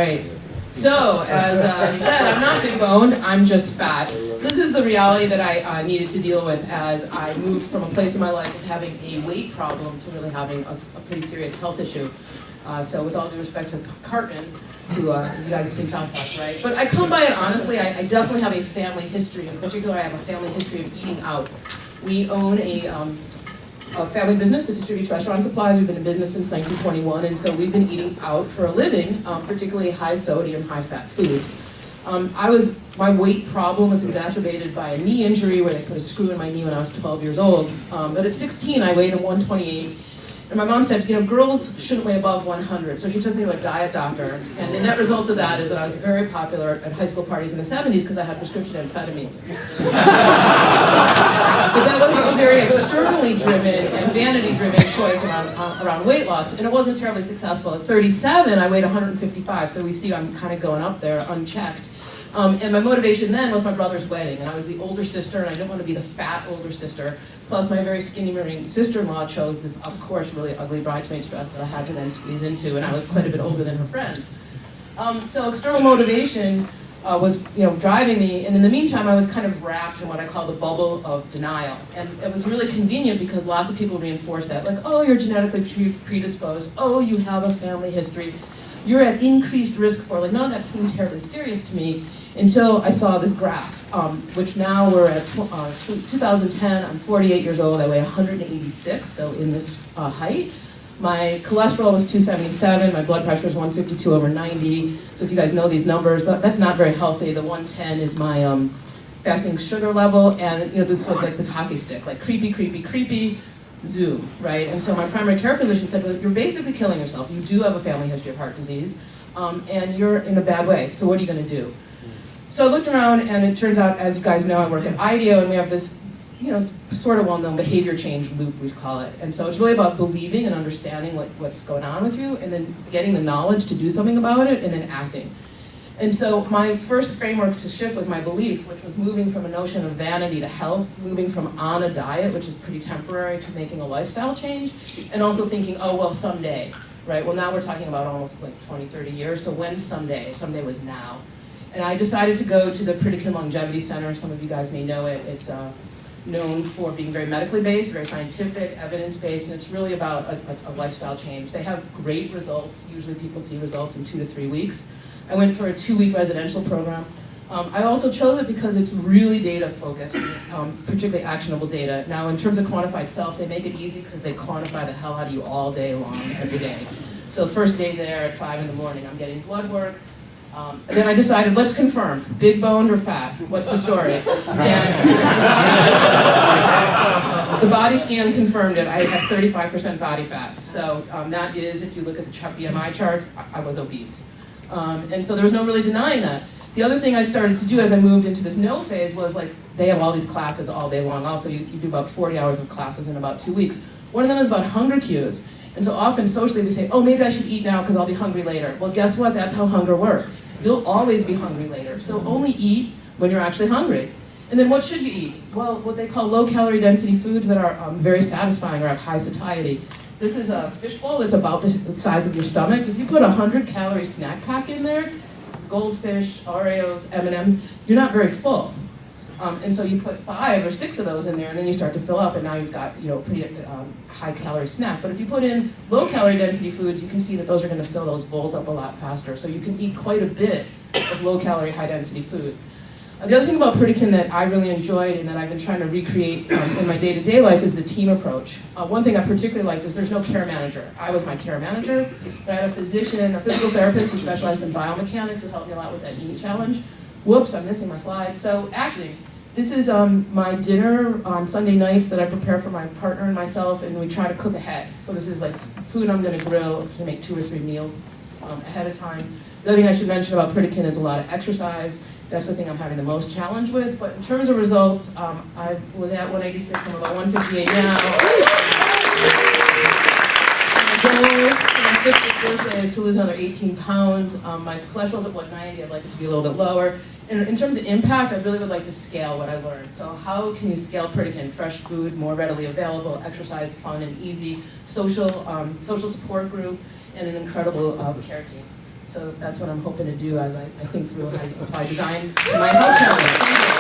right. So, as he said, I'm not big boned, I'm just fat. So this is the reality that I needed to deal with as I moved from a place in my life of having a weight problem to really having a pretty serious health issue. So with all due respect to Cartman, who you guys have seen South Park, right? But I come by it honestly, I definitely have a family history. In particular, I have a family history of eating out. We own a family business that distributes restaurant supplies. We've been in business since 1921, and so we've been eating out for a living, particularly high sodium, high fat foods. My weight problem was exacerbated by a knee injury where they put a screw in my knee when I was 12 years old. But at 16, I weighed 128. And my mom said, you know, girls shouldn't weigh above 100. So she took me to a diet doctor. And the net result of that is that I was very popular at high school parties in the 70s because I had prescription amphetamines. But that was a very externally driven and vanity-driven choice around weight loss. And it wasn't terribly successful. At 37, I weighed 155. So we see I'm kind of going up there unchecked. And my motivation then was my brother's wedding, and I was the older sister, and I didn't want to be the fat older sister. Plus, my very skinny marine sister-in-law chose this, of course, really ugly bridesmaid's dress that I had to then squeeze into, and I was quite a bit older than her friends. So external motivation was, driving me, and in the meantime, I was kind of wrapped in what I call the bubble of denial. And it was really convenient because lots of people reinforced that, like, oh, you're genetically predisposed, oh, you have a family history, you're at increased risk for, like, none of that seemed terribly serious to me. Until I saw this graph, which now we're at 2010, I'm 48 years old, I weigh 186, so in this height. My cholesterol was 277, my blood pressure is 152/90, so if you guys know these numbers, that's not very healthy. The 110 is my fasting sugar level, and this was like this hockey stick, like creepy, creepy, creepy, zoom, right? And so my primary care physician said, well, you're basically killing yourself. You do have a family history of heart disease, and you're in a bad way, so what are you going to do? So I looked around, and it turns out, as you guys know, I work at IDEO, and we have this, sort of well-known behavior change loop, we call it. And so it's really about believing and understanding what's going on with you, and then getting the knowledge to do something about it, and then acting. And so my first framework to shift was my belief, which was moving from a notion of vanity to health, moving from on a diet, which is pretty temporary, to making a lifestyle change, and also thinking, oh, well, someday, right? Well, now we're talking about almost like 20, 30 years, so when someday? Someday was now. And I decided to go to the Pritikin Longevity Center. Some of you guys may know it. It's known for being very medically based, very scientific, evidence-based, and it's really about a lifestyle change. They have great results. Usually people see results in 2 to 3 weeks. I went for a 2-week residential program. I also chose it because it's really data-focused, particularly actionable data. Now, in terms of quantified self, they make it easy because they quantify the hell out of you all day long, every day. So the first day there at 5 in the morning, I'm getting blood work. And then I decided, let's confirm, big boned or fat? What's the story? And the body scan confirmed it. I had 35% body fat. So that is, if you look at the BMI chart, I was obese. And so there was no really denying that. The other thing I started to do as I moved into this no phase was, like, they have all these classes all day long. Also, you do about 40 hours of classes in about 2 weeks. One of them is about hunger cues. And so often socially we say, oh, maybe I should eat now because I'll be hungry later. Well, guess what? That's how hunger works. You'll always be hungry later. So only eat when you're actually hungry. And then what should you eat? Well, what they call low-calorie density foods that are very satisfying or have high satiety. This is a fishbowl that's about the size of your stomach. If you put a 100-calorie snack pack in there, goldfish, Oreos, M&Ms, you're not very full. And so you put 5 or 6 of those in there, and then you start to fill up, and now you've got pretty high-calorie snack. But if you put in low-calorie density foods, you can see that those are going to fill those bowls up a lot faster. So you can eat quite a bit of low-calorie, high-density food. The other thing about Pritikin that I really enjoyed and that I've been trying to recreate in my day-to-day life is the team approach. One thing I particularly liked is there's no care manager. I was my care manager, but I had a physician, a physical therapist who specialized in biomechanics who helped me a lot with that knee challenge. Whoops, I'm missing my slide. So acting. This is my dinner on Sunday nights that I prepare for my partner and myself, and we try to cook ahead. So this is like food I'm going to grill to make 2 or 3 meals ahead of time. The other thing I should mention about Pritikin is a lot of exercise. That's the thing I'm having the most challenge with. But in terms of results, I was at 186, I'm about 158 now. My goal for my 50th birthday is to lose another 18 pounds. My cholesterol's at 190, I'd like it to be a little bit lower. And in terms of impact, I really would like to scale what I learned. So how can you scale Pritikin? Fresh food, more readily available, exercise, fun and easy, social support group, and an incredible care team. So that's what I'm hoping to do as I think through how to apply design to my health challenges. Thank you.